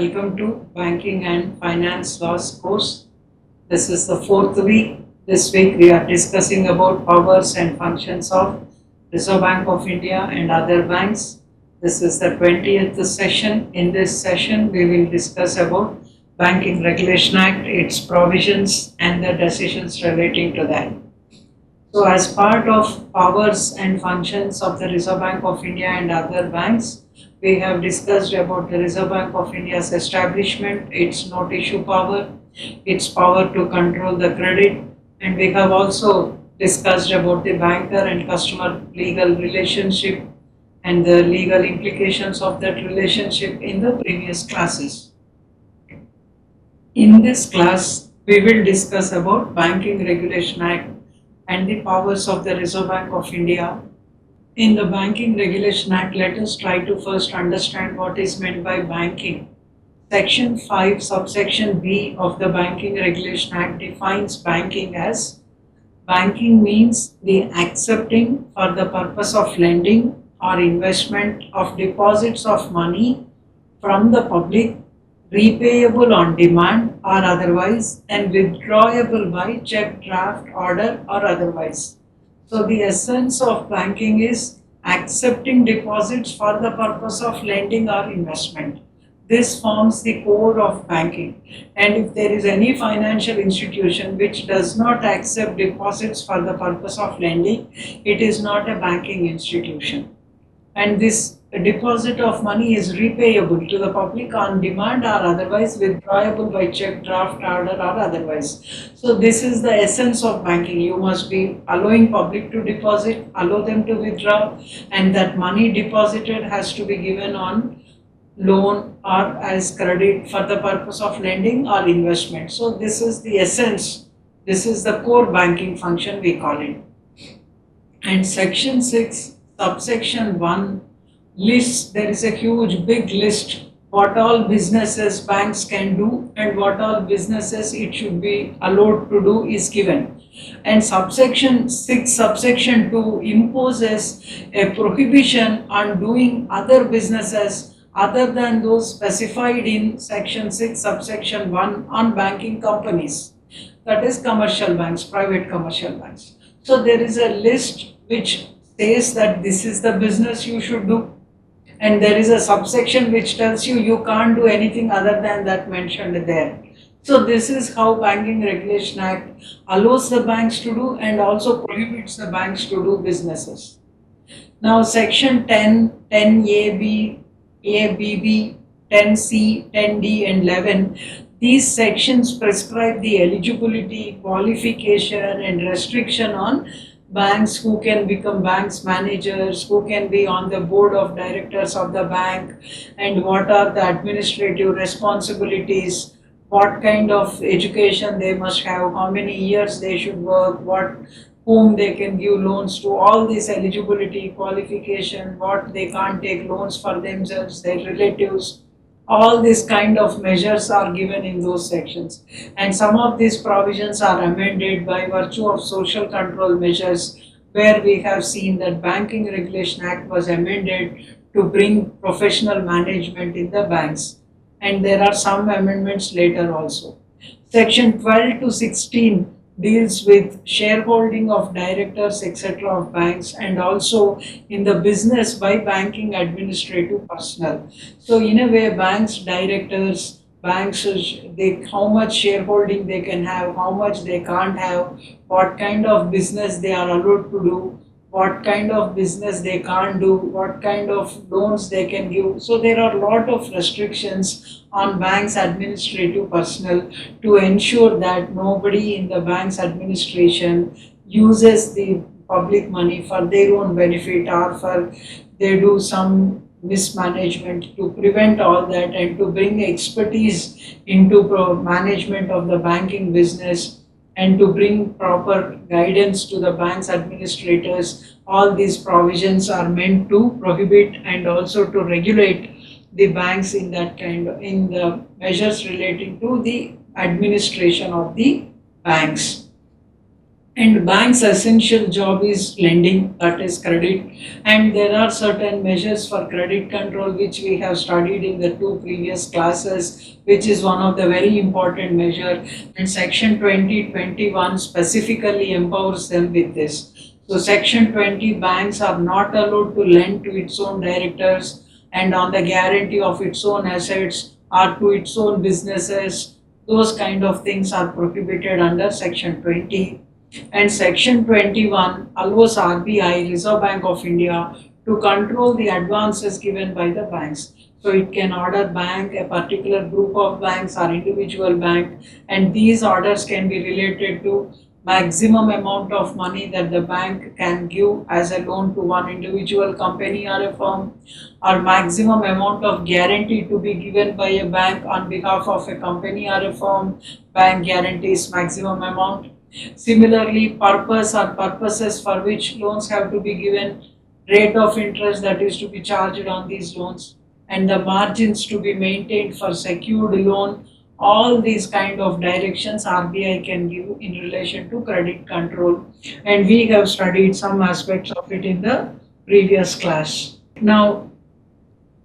Welcome to Banking and Finance Laws course. This is the fourth week. This week we are discussing about powers and functions of Reserve Bank of India and other banks. This is the 20th session. In this session we will discuss about Banking Regulation Act, its provisions and the decisions relating to that. So as part of powers and functions of the Reserve Bank of India and other banks, we have discussed about the Reserve Bank of India's establishment, its note issue power, its power to control the credit, and we have also discussed about the banker and customer legal relationship and the legal implications of that relationship in the previous classes. In this class, we will discuss about Banking Regulation Act and the powers of the Reserve Bank of India. In the Banking Regulation Act, let us try to first understand what is meant by banking. Section 5, subsection B of the Banking Regulation Act defines banking as banking means the accepting for the purpose of lending or investment of deposits of money from the public, repayable on demand or otherwise, and withdrawable by check, draft, order or otherwise. So the essence of banking is accepting deposits for the purpose of lending or investment. This forms the core of banking. And if there is any financial institution which does not accept deposits for the purpose of lending, it is not a banking institution. And this deposit of money is repayable to the public on demand or otherwise, withdrawable by check, draft, order or otherwise. So this is the essence of banking. You must be allowing public to deposit, allow them to withdraw, and that money deposited has to be given on loan or as credit for the purpose of lending or investment. So this is the essence. This is the core banking function, we call it. And section 6, subsection 1 lists, there is a huge big list what all businesses banks can do and what all businesses it should be allowed to do is given. And subsection 6, subsection 2 imposes a prohibition on doing other businesses other than those specified in section 6, subsection 1 on banking companies. That is commercial banks, private commercial banks. So there is a list which says that this is the business you should do. And there is a subsection which tells you you can't do anything other than that mentioned there. So this is how Banking Regulation Act allows the banks to do and also prohibits the banks to do businesses. Now section 10, 10A, BB, 10C, 10D and 11, these sections prescribe the eligibility, qualification and restriction on banks, who can become banks managers, who can be on the board of directors of the bank, and what are the administrative responsibilities, what kind of education they must have, how many years they should work, whom they can give loans to, all this eligibility, qualification, what they can't take loans for themselves, their relatives. All these kind of measures are given in those sections, and some of these provisions are amended by virtue of social control measures, where we have seen that Banking Regulation Act was amended to bring professional management in the banks, and there are some amendments later also. Section 12 to 16 deals with shareholding of directors etc. of banks, and also in the business by banking administrative personnel. So in a way, banks directors, banks, how much shareholding they can have, how much they can't have, what kind of business they are allowed to do, what kind of business they can't do, what kind of loans they can give. So there are a lot of restrictions on banks administrative personnel to ensure that nobody in the bank's administration uses the public money for their own benefit or for they do some mismanagement, to prevent all that and to bring expertise into management of the banking business and to bring proper guidance to the bank's administrators. All these provisions are meant to prohibit and also to regulate the banks in that kind of, in the measures relating to the administration of the banks. And bank's essential job is lending, that is credit. And there are certain measures for credit control which we have studied in the two previous classes, which is one of the very important measure. And Section 2021 specifically empowers them with this. So Section 20, banks are not allowed to lend to its own directors and on the guarantee of its own assets or to its own businesses. Those kind of things are prohibited under Section 20. And Section 21 allows RBI, Reserve Bank of India, to control the advances given by the banks. So it can order bank, a particular group of banks or individual bank, and these orders can be related to maximum amount of money that the bank can give as a loan to one individual company or a firm, or maximum amount of guarantee to be given by a bank on behalf of a company or a firm. Bank guarantees maximum amount. Similarly, purpose or purposes for which loans have to be given, rate of interest that is to be charged on these loans, and the margins to be maintained for secured loan. All these kind of directions RBI can give in relation to credit control, and we have studied some aspects of it in the previous class. Now,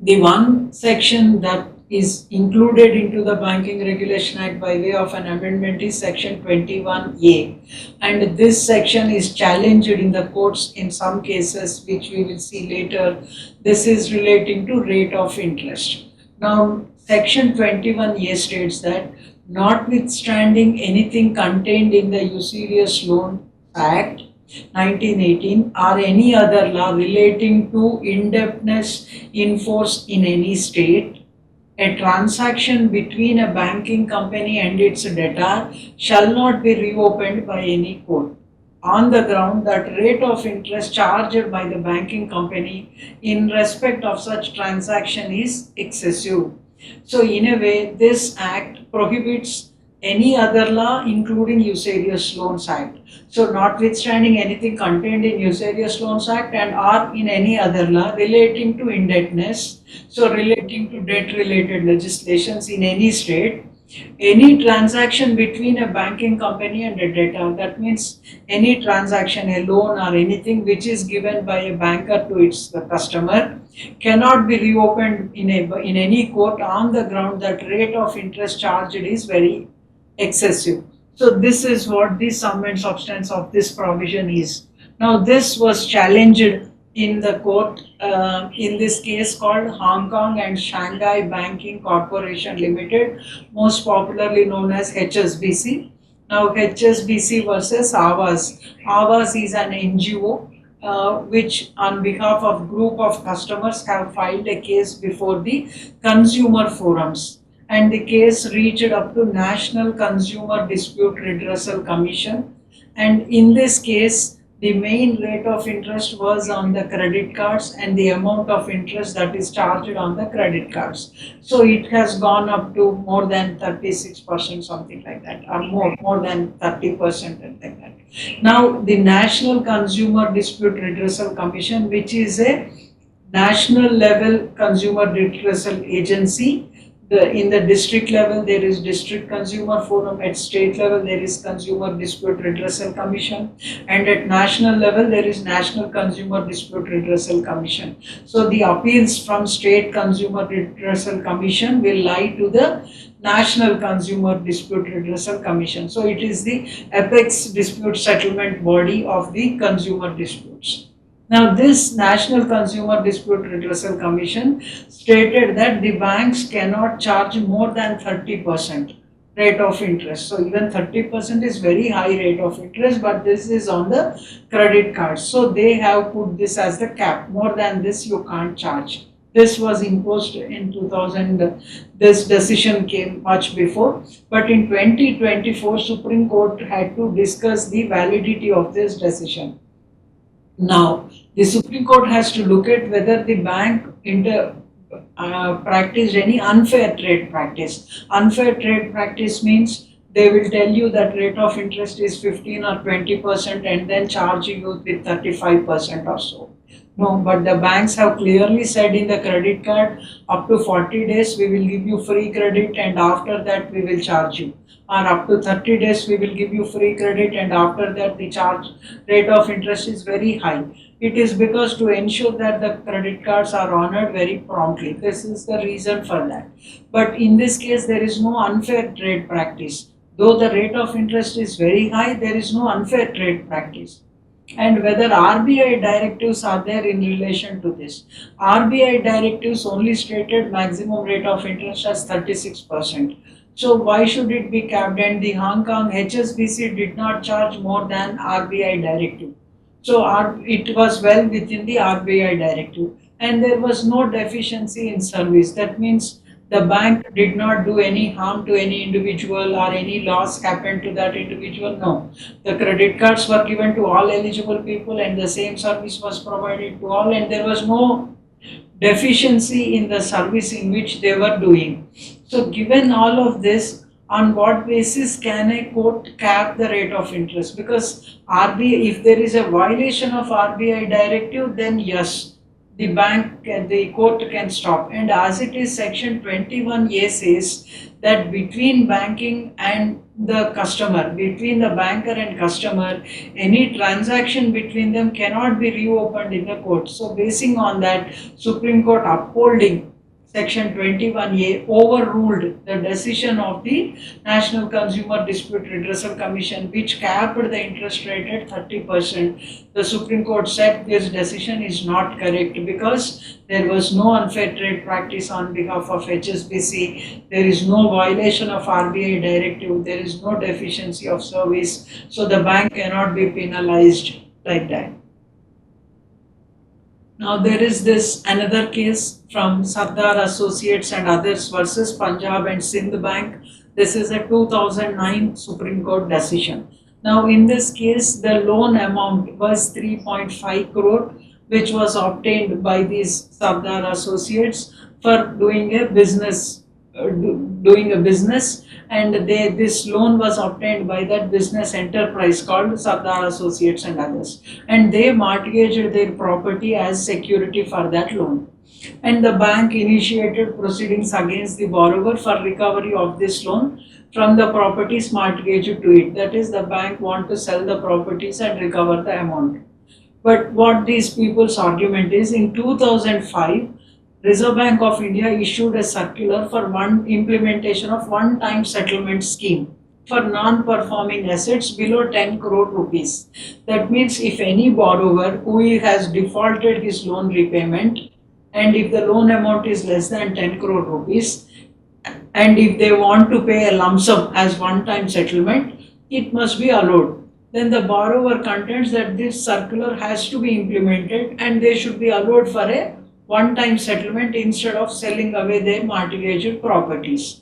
the one section that is included into the Banking Regulation Act by way of an amendment is Section 21A, and this section is challenged in the courts in some cases, which we will see later. This is relating to rate of interest. Now, Section 21A states that notwithstanding anything contained in the Usurious Loan Act 1918 or any other law relating to indebtedness in force in any state, a transaction between a banking company and its debtor shall not be reopened by any court on the ground that rate of interest charged by the banking company in respect of such transaction is excessive. So in a way, this act prohibits any other law including Usurious Loans Act. So notwithstanding anything contained in Usurious Loans Act and or in any other law relating to indebtedness, so relating to debt related legislations in any state, any transaction between a banking company and a debtor, that means any transaction, a loan or anything which is given by a banker to its customer, cannot be reopened in any court on the ground that rate of interest charged is very excessive. So this is what the sum and substance of this provision is. Now this was challenged in the court in this case called Hong Kong and Shanghai Banking Corporation Limited, most popularly known as HSBC. Now HSBC versus Awaz. Awaz is an NGO which on behalf of group of customers have filed a case before the consumer forums, and the case reached up to National Consumer Dispute Redressal Commission. And in this case, the main rate of interest was on the credit cards and the amount of interest that is charged on the credit cards. So it has gone up to more than 36%, something like that, or more than 30% and like that. Now, the National Consumer Dispute Redressal Commission, which is a national level consumer redressal agency. In the district level, there is District Consumer Forum. At state level, there is Consumer Dispute Redressal Commission. And at national level, there is National Consumer Dispute Redressal Commission. So the appeals from State Consumer Redressal Commission will lie to the National Consumer Dispute Redressal Commission. So it is the apex dispute settlement body of the consumer disputes. Now, this National Consumer Dispute Redressal Commission stated that the banks cannot charge more than 30% rate of interest. So, even 30% is very high rate of interest, but this is on the credit cards. So, they have put this as the cap. More than this, you can't charge. This was imposed in 2000. This decision came much before, but in 2024, Supreme Court had to discuss the validity of this decision. Now, the Supreme Court has to look at whether the bank practiced any unfair trade practice. Unfair trade practice means they will tell you that rate of interest is 15 or 20% and then charge you with 35% or so. No, but the banks have clearly said in the credit card, up to 40 days we will give you free credit and after that we will charge you. Or up to 30 days we will give you free credit and after that the charge rate of interest is very high. It is because to ensure that the credit cards are honored very promptly. This is the reason for that. But in this case, there is no unfair trade practice. Though the rate of interest is very high, there is no unfair trade practice. And whether RBI directives are there in relation to this. RBI directives only stated maximum rate of interest as 36%. So why should it be capped? And the Hong Kong HSBC did not charge more than RBI directive. So it was well within the RBI directive. And there was no deficiency in service. That means the bank did not do any harm to any individual or any loss happened to that individual. No. The credit cards were given to all eligible people and the same service was provided to all, and there was no deficiency in the service in which they were doing. So given all of this, on what basis can a court cap the rate of interest? Because RBI, if there is a violation of RBI directive, then yes, the court can stop. And as it is, section 21A says that between banking and the customer, between the banker and customer, any transaction between them cannot be reopened in the court. So basing on that, Supreme Court upholding Section 21A overruled the decision of the National Consumer Dispute Redressal Commission, which capped the interest rate at 30%. The Supreme Court said this decision is not correct because there was no unfair trade practice on behalf of HSBC. There is no violation of RBI directive. There is no deficiency of service. So the bank cannot be penalized like that. Now there is this another case from Sardar Associates and others versus Punjab and Sindh Bank. This is a 2009 Supreme Court decision. Now in this case, the loan amount was 3.5 crore, which was obtained by these Sardar Associates for doing a business, and this loan was obtained by that business enterprise called Sardar Associates and others, and they mortgaged their property as security for that loan. And the bank initiated proceedings against the borrower for recovery of this loan from the properties mortgaged to it. That is, the bank want to sell the properties and recover the amount. But what these people's argument is, in 2005, Reserve Bank of India issued a circular for implementation of one-time settlement scheme for non-performing assets below 10 crore rupees. That means if any borrower who has defaulted his loan repayment, and if the loan amount is less than 10 crore rupees, and if they want to pay a lump sum as one-time settlement, it must be allowed. Then the borrower contends that this circular has to be implemented and they should be allowed for a one-time settlement instead of selling away their mortgaged properties.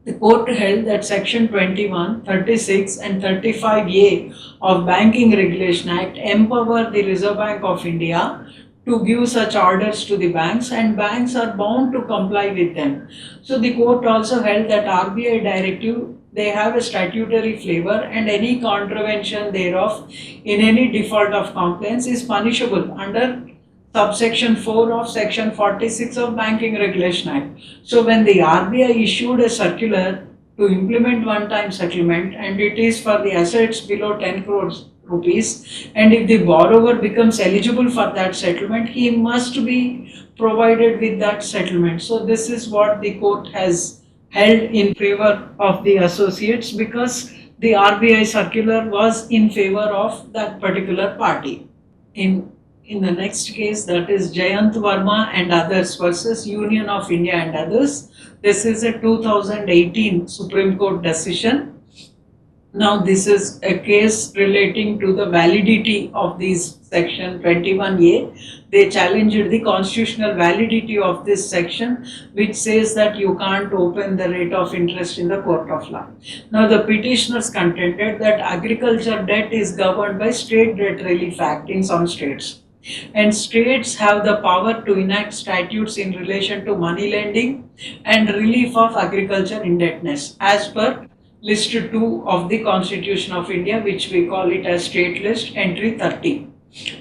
The court held that Section 21, 36 and 35A of Banking Regulation Act empower the Reserve Bank of India to give such orders to the banks, and banks are bound to comply with them. So the court also held that RBI directive, they have a statutory flavor and any contravention thereof in any default of compliance is punishable under subsection 4 of section 46 of Banking Regulation Act. So when the RBI issued a circular to implement one-time settlement and it is for the assets below 10 crores rupees, and if the borrower becomes eligible for that settlement, he must be provided with that settlement. So this is what the court has held in favor of the associates, because the RBI circular was in favor of that particular party. In the next case, that is Jayant, Verma and others versus Union of India and others. This is a 2018 Supreme Court decision. Now this is a case relating to the validity of these section 21A. They challenged the constitutional validity of this section, which says that you can't open the rate of interest in the court of law. Now the petitioners contended that agriculture debt is governed by State Debt Relief Act in some states. And states have the power to enact statutes in relation to money lending and relief of agriculture indebtedness as per list 2 of the Constitution of India, which we call it as state list entry 30.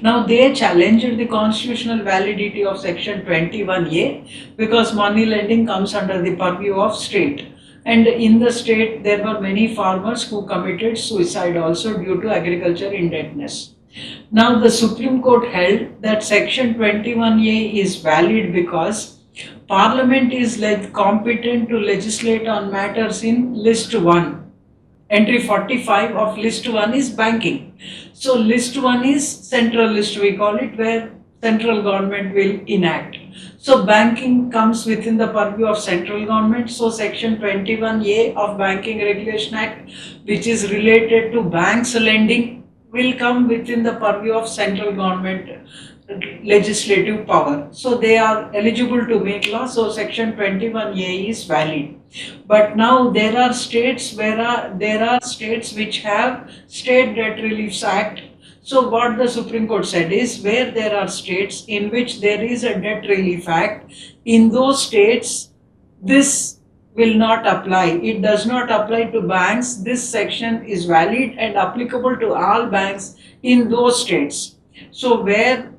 Now they challenged the constitutional validity of section 21A because money lending comes under the purview of state. And in the state there were many farmers who committed suicide also due to agriculture indebtedness. Now the Supreme Court held that section 21A is valid because Parliament is competent to legislate on matters in list 1. Entry 45 of list 1 is banking. So list 1 is central list, we call it, where central government will enact. So banking comes within the purview of central government. So section 21A of Banking Regulation Act, which is related to banks lending, will come within the purview of central government legislative power. So they are eligible to make law. So section 21A is valid. But now there are states which have State Debt Relief Act. So what the Supreme Court said is, where there are states in which there is a Debt Relief Act, in those states this will not apply. It does not apply to banks. This section is valid and applicable to all banks in those states. So where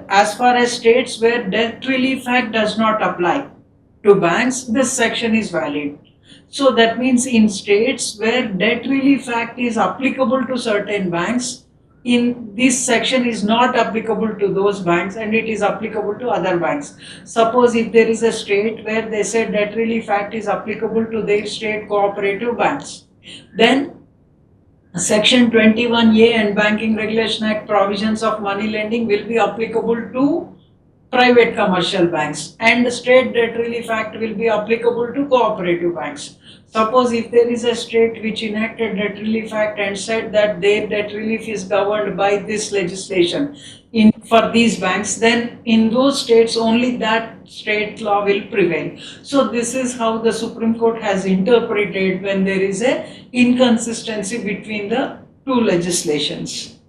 as far as states where Debt Relief Act does not apply to banks, this section is valid. So that means in states where Debt Relief Act is applicable to certain banks, in this section is not applicable to those banks and it is applicable to other banks. Suppose if there is a state where they said Debt Relief Act is applicable to their state cooperative banks, then Section 21A and Banking Regulation Act provisions of money lending will be applicable to private commercial banks, and the State Debt Relief Act will be applicable to cooperative banks. Suppose if there is a state which enacted Debt Relief Act and said that their debt relief is governed by this legislation for these banks, then in those states only that state law will prevail. So this is how the Supreme Court has interpreted when there is a inconsistency between the two legislations,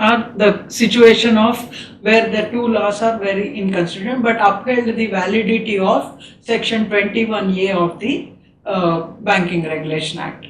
or the situation of where the two laws are very inconsistent, but upheld the validity of section 21A of the Banking Regulation Act.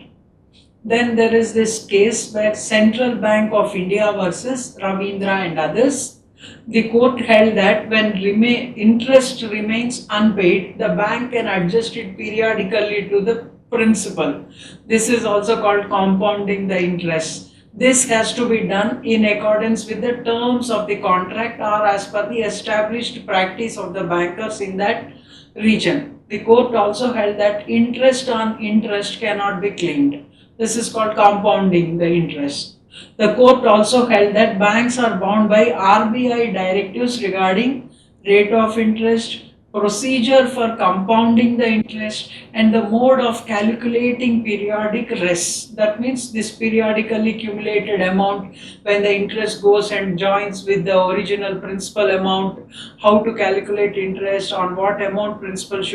Then there is this case where Central Bank of India versus Ravindra and others. The court held that when interest remains unpaid, the bank can adjust it periodically to the principal. This is also called compounding the interest. This has to be done in accordance with the terms of the contract or as per the established practice of the bankers in that region. The court also held that interest on interest cannot be claimed. This is called compounding the interest. The court also held that banks are bound by RBI directives regarding rate of interest, procedure for compounding the interest, and the mode of calculating periodic res. That means this periodically accumulated amount, when the interest goes and joins with the original principal amount, how to calculate interest, on what amount interest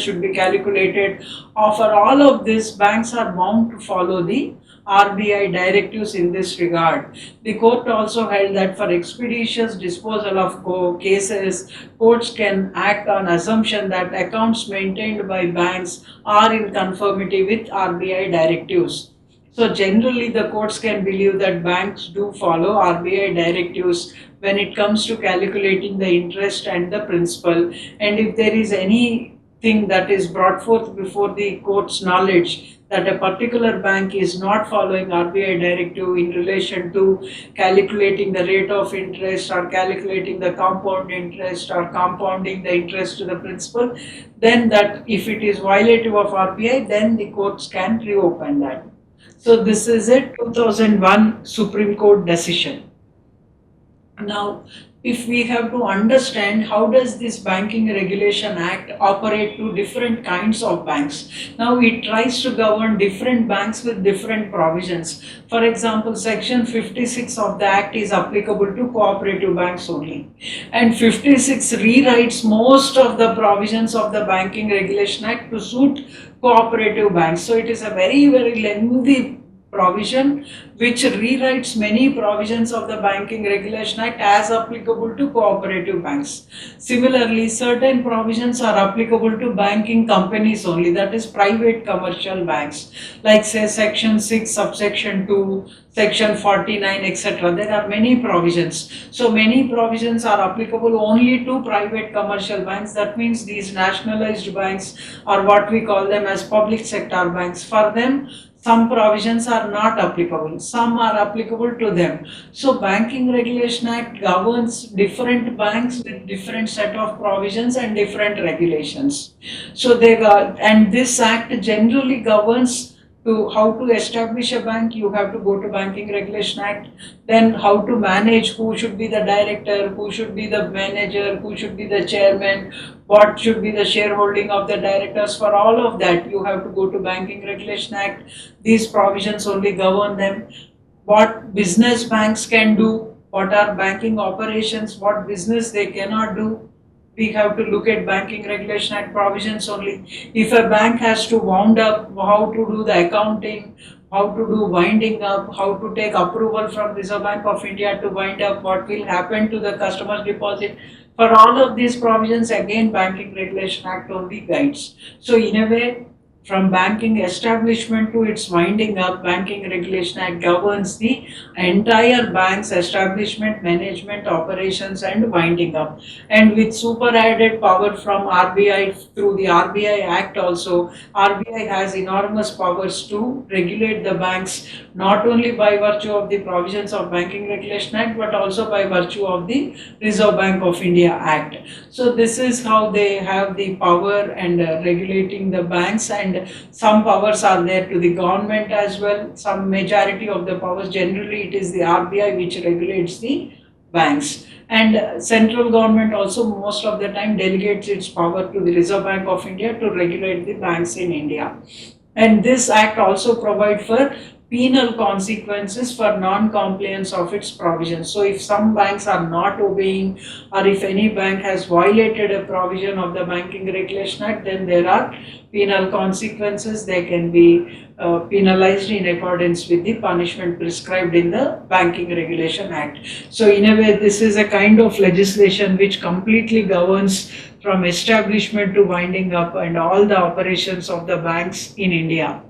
should be calculated. For all of this, banks are bound to follow the RBI directives in this regard. The court also held that for expeditious disposal of cases, courts can act on assumption that accounts maintained by banks are in conformity with RBI directives. So generally the courts can believe that banks do follow RBI directives when it comes to calculating the interest and the principal, and if there is anything that is brought forth before the court's knowledge that a particular bank is not following RBI directive in relation to calculating the rate of interest or calculating the compound interest or compounding the interest to the principal, then that if it is violative of RBI, then the courts can reopen that. So this is a 2001 Supreme Court decision. Now, if we have to understand how does this Banking Regulation Act operate to different kinds of banks. Now it tries to govern different banks with different provisions. For example, section 56 of the Act is applicable to cooperative banks only. And 56 rewrites most of the provisions of the Banking Regulation Act to suit cooperative banks. So it is a very, very lengthy provision which rewrites many provisions of the Banking Regulation Act as applicable to cooperative banks. Similarly, certain provisions are applicable to banking companies only, that is private commercial banks, like say section 6 subsection 2, section 49, etc. There are many provisions. So many provisions are applicable only to private commercial banks. That means these nationalized banks, or what we call them as public sector banks, for them some provisions are not applicable, some are applicable to them. So Banking Regulation Act governs different banks with different set of provisions and different regulations. So and this act generally governs to how to establish a bank. You have to go to Banking Regulation Act. Then how to manage, who should be the director, who should be the manager, who should be the chairman, what should be the shareholding of the directors. For all of that, you have to go to Banking Regulation Act. These provisions only govern them. What business banks can do, what are banking operations, what business they cannot do. We have to look at Banking Regulation Act provisions only. If a bank has to wound up, how to do the accounting, how to do winding up, how to take approval from Reserve Bank of India to wind up, what will happen to the customer's deposit. For all of these provisions, again, Banking Regulation Act only guides. So in a way, from banking establishment to its winding up, Banking Regulation Act governs the entire bank's establishment, management, operations and winding up. And with super added power from RBI through the RBI Act also, RBI has enormous powers to regulate the banks, not only by virtue of the provisions of Banking Regulation Act, but also by virtue of the Reserve Bank of India Act. So this is how they have the power and regulating the banks, and some powers are there to the government as well. Some majority of the powers, generally it is the RBI which regulates the banks, and central government also most of the time delegates its power to the Reserve Bank of India to regulate the banks in India. And this act also provides for penal consequences for non-compliance of its provisions. So if some banks are not obeying, or if any bank has violated a provision of the Banking Regulation Act, then there are penal consequences. They can be penalized in accordance with the punishment prescribed in the Banking Regulation Act. So in a way, this is a kind of legislation which completely governs from establishment to winding up and all the operations of the banks in India.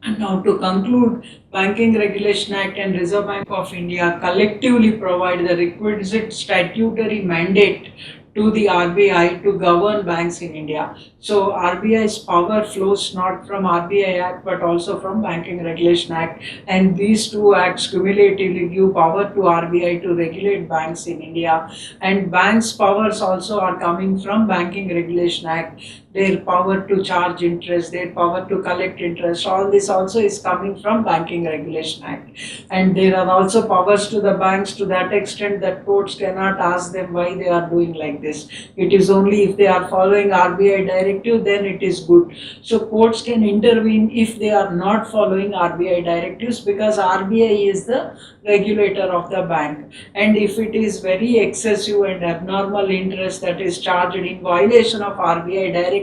And now to conclude, Banking Regulation Act and Reserve Bank of India collectively provide the requisite statutory mandate to the RBI to govern banks in India. So RBI's power flows not from RBI Act but also from Banking Regulation Act, and these two acts cumulatively give power to RBI to regulate banks in India. And banks' powers also are coming from Banking Regulation Act. Their power to charge interest, their power to collect interest, all this also is coming from Banking Regulation Act. And there are also powers to the banks to that extent that courts cannot ask them why they are doing like this. It is only if they are following RBI directive, then it is good. So courts can intervene if they are not following RBI directives, because RBI is the regulator of the bank. And if it is very excessive and abnormal interest that is charged in violation of RBI directive,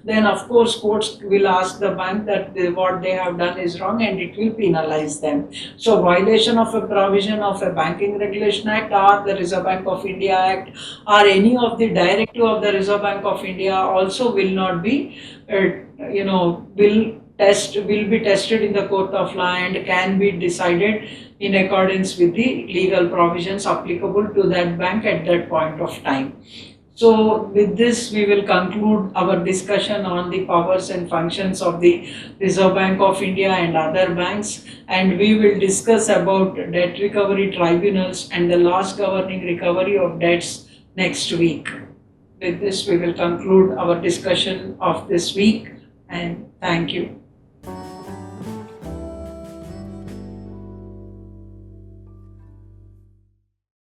then of course courts will ask the bank that what they have done is wrong and it will penalize them. So violation of a provision of a Banking Regulation Act or the Reserve Bank of India Act or any of the directive of the Reserve Bank of India also will not be will be tested in the court of law and can be decided in accordance with the legal provisions applicable to that bank at that point of time. So with this, we will conclude our discussion on the powers and functions of the Reserve Bank of India and other banks, and we will discuss about debt recovery tribunals and the laws governing recovery of debts next week. With this, we will conclude our discussion of this week, and thank you.